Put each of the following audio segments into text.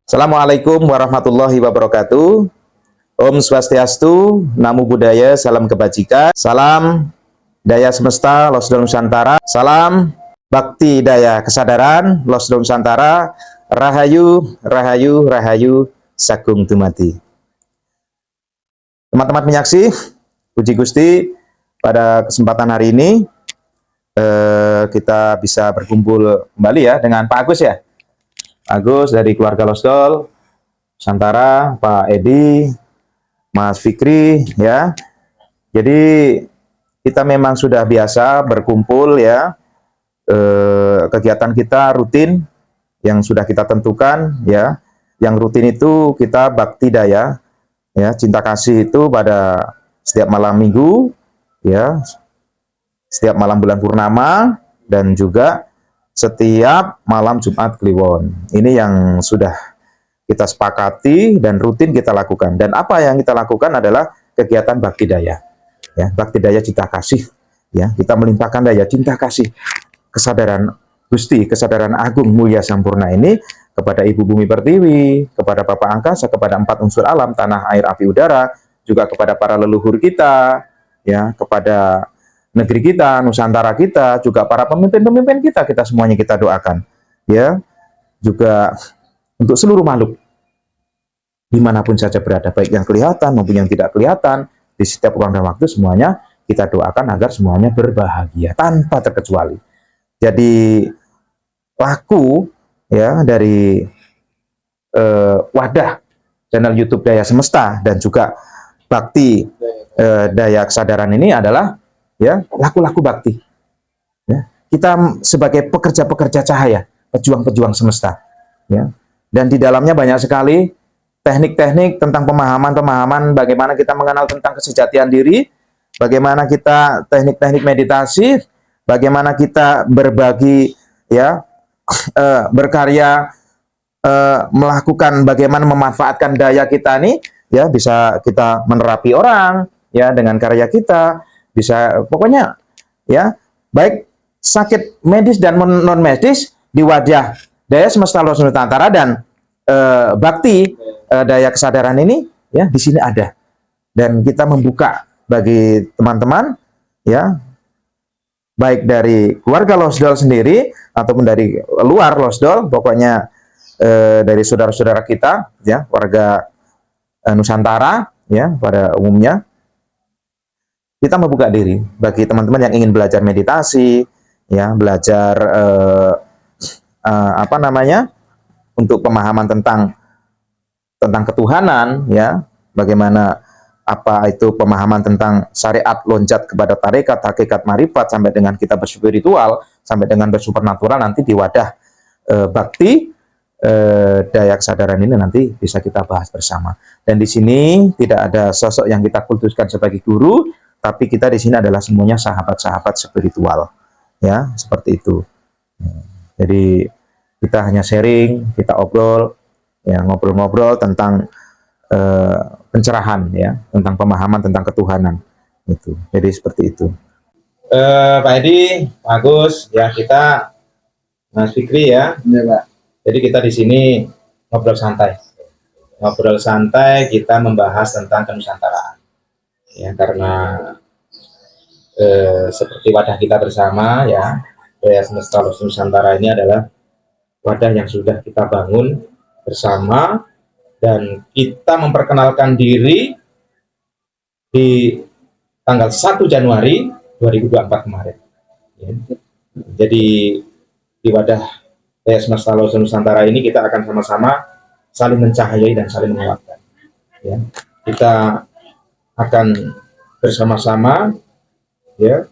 Assalamualaikum warahmatullahi wabarakatuh. Om Swastiastu, Namo Buddhaya, salam kebajikan, salam daya semesta, Losdol Nusantara, salam bakti daya kesadaran, Losdol Nusantara, Rahayu, Rahayu, Rahayu, Sagung Dumadi. Teman-teman penyaksi, puji Gusti, pada kesempatan hari ini kita bisa berkumpul kembali ya dengan Pak Agus ya. Agus dari keluarga Losdol Nusantara, Pak Edi, Mas Fikri ya. Jadi kita memang sudah biasa berkumpul ya. Kegiatan kita rutin yang sudah kita tentukan ya. Yang rutin itu kita bakti daya ya, cinta kasih itu pada setiap malam minggu ya. Setiap malam bulan purnama dan juga setiap malam Jumat Kliwon. Ini yang sudah kita sepakati dan rutin kita lakukan. Dan apa yang kita lakukan adalah kegiatan bakti daya. Ya, bakti daya cinta kasih. Ya, kita melimpahkan daya cinta kasih, kesadaran Gusti, kesadaran agung mulia sampurna ini kepada Ibu Bumi Pertiwi, kepada Bapak Angkasa, kepada 4 unsur alam, tanah, air, api, udara, juga kepada para leluhur kita, ya, kepada negeri kita, Nusantara kita, juga para pemimpin-pemimpin kita semuanya kita doakan. Ya, juga untuk seluruh makhluk, dimanapun saja berada, baik yang kelihatan maupun yang tidak kelihatan, di setiap ruang dan waktu semuanya kita doakan agar semuanya berbahagia, tanpa terkecuali. Jadi, laku ya dari wadah channel YouTube Daya Semesta dan juga Bakti Daya Kesadaran ini adalah ya laku-laku bakti ya. Kita sebagai pekerja-pekerja cahaya, pejuang-pejuang semesta ya, dan di dalamnya banyak sekali teknik-teknik tentang pemahaman bagaimana kita mengenal tentang kesejatian diri, bagaimana kita teknik-teknik meditasi, bagaimana kita berbagi ya, berkarya, melakukan bagaimana memanfaatkan daya kita nih ya, bisa kita menerapi orang ya dengan karya kita, bisa pokoknya ya, baik sakit medis dan non medis di wadah Daya Semesta Losdol Nusantara dan bakti daya kesadaran ini ya, di sini ada, dan kita membuka bagi teman-teman ya, baik dari keluarga Losdol sendiri ataupun dari luar Losdol, pokoknya dari saudara-saudara kita ya, warga Nusantara ya pada umumnya. Kita membuka diri bagi teman-teman yang ingin belajar meditasi, ya, belajar apa namanya, untuk pemahaman tentang ketuhanan, ya, bagaimana apa itu pemahaman tentang syariat loncat kepada tarekat, hakikat, marifat, sampai dengan kita berspiritual, sampai dengan bersupernatural, nanti di wadah bakti daya kesadaran ini nanti bisa kita bahas bersama. Dan di sini tidak ada sosok yang kita kultuskan sebagai guru, tapi kita di sini adalah semuanya sahabat-sahabat spiritual, ya, seperti itu. Jadi kita hanya sharing, kita obrol, ya, ngobrol-ngobrol tentang pencerahan, ya, tentang pemahaman tentang ketuhanan, itu. Jadi seperti itu. Pak Edi, Pak Agus, ya, kita Mas Fikri ya, Pak. Jadi kita di sini ngobrol santai, kita membahas tentang kenusantaraan. Ya, karena seperti wadah kita bersama ya, Daya Semesta Losdol Nusantara ini adalah wadah yang sudah kita bangun bersama, dan kita memperkenalkan diri di tanggal 1 Januari 2024 kemarin ya. Jadi di wadah Daya Semesta Losdol Nusantara ini kita akan sama-sama saling mencahayai dan saling menguatkan ya. Kita akan bersama-sama ya,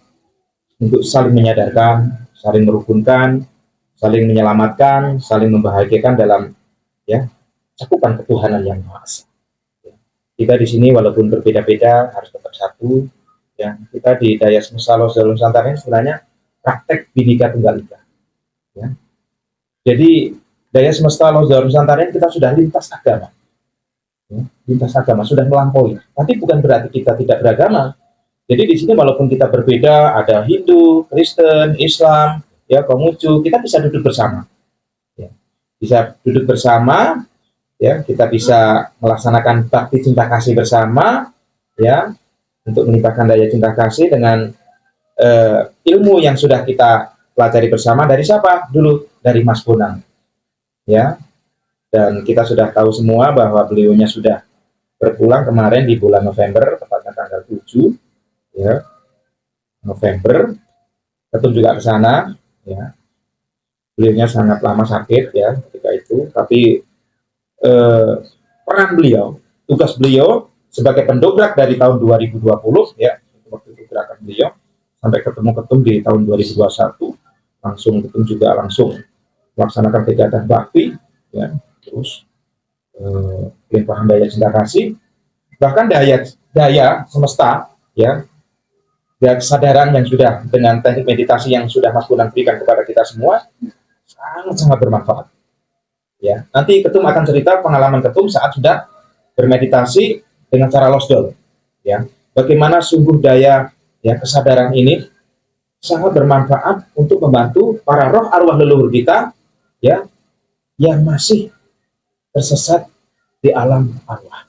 untuk saling menyadarkan, saling merukunkan, saling menyelamatkan, saling membahagiakan dalam ya cakupan ketuhanan yang Maha Esa. kita di sini walaupun berbeda-beda harus tetap satu. Ya, kita di Daya Semesta Losdol Nusantara ini sebenarnya praktek Bhinneka Tunggal Ika. Ya. Jadi Daya Semesta Losdol Nusantara ini kita sudah lintas agama. Ya, lintas agama sudah melampaui. Tapi bukan berarti kita tidak beragama. Jadi di sini walaupun kita berbeda, ada Hindu, Kristen, Islam, ya Konghucu, kita bisa duduk bersama. Ya. Bisa duduk bersama, ya kita bisa melaksanakan bakti cinta kasih bersama, ya untuk menimbulkan daya cinta kasih dengan ilmu yang sudah kita pelajari bersama dari siapa dulu, dari Mas Bonang, ya. Dan kita sudah tahu semua bahwa beliaunya sudah berpulang kemarin di bulan November, tepatnya tanggal 7, ya November. Ketum juga ke sana, ya. Beliaunya sangat lama sakit ya ketika itu, tapi peran beliau, tugas beliau sebagai pendobrak dari tahun 2020 ya, waktu itu gerakan beliau sampai ketemu ketum di tahun 2021, langsung ketum juga langsung melaksanakan kegiatan bakti, ya, terus limpahan daya cinta kasih, bahkan daya semesta, ya, dan kesadaran yang sudah dengan teknik meditasi yang sudah Mas Bonang berikan kepada kita semua sangat bermanfaat. Ya, nanti ketum akan cerita pengalaman ketum saat sudah bermeditasi dengan cara losdol. Ya, bagaimana sungguh daya ya kesadaran ini sangat bermanfaat untuk membantu para roh arwah leluhur kita, ya, yang masih tersesat di alam arwah.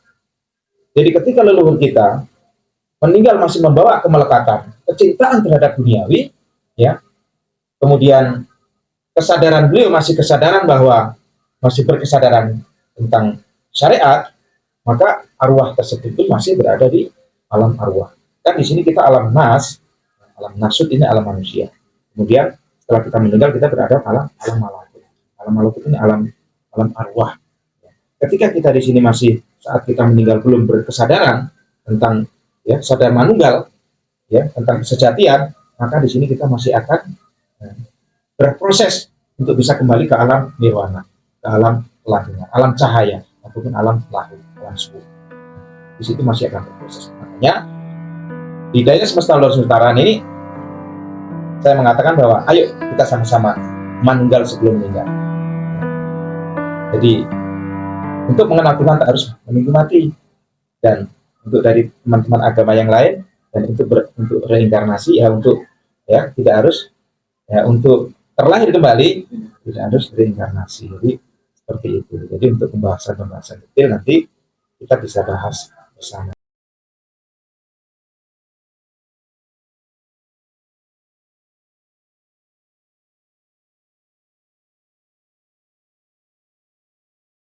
Jadi ketika leluhur kita meninggal masih membawa kemelekatan, kecintaan terhadap duniawi, ya. Kemudian kesadaran beliau masih kesadaran bahwa masih berkesadaran tentang syariat, maka arwah tersebut pun masih berada di alam arwah. Kan di sini kita alam nasut ini alam manusia. Kemudian setelah kita meninggal kita berada alam malakut. Alam malakut ini alam arwah. Ketika kita di sini masih saat kita meninggal belum berkesadaran tentang ya sadar manunggal, ya tentang kesejatian, maka di sini kita masih akan berproses untuk bisa kembali ke alam nirwana, ke alam kelantungan, alam cahaya ataupun alam lahir, alam subuh. Di situ masih akan berproses. Makanya di Daya Semesta Losdol Nusantara ini saya mengatakan bahwa ayo kita sama-sama manunggal sebelum meninggal. Jadi untuk mengenal Tuhan tak harus menunggu mati, dan untuk dari teman-teman agama yang lain dan untuk reinkarnasi ya untuk ya tidak harus ya untuk terlahir kembali tidak harus reinkarnasi. Jadi seperti itu. Jadi untuk pembahasan detail nanti kita bisa bahas bersama.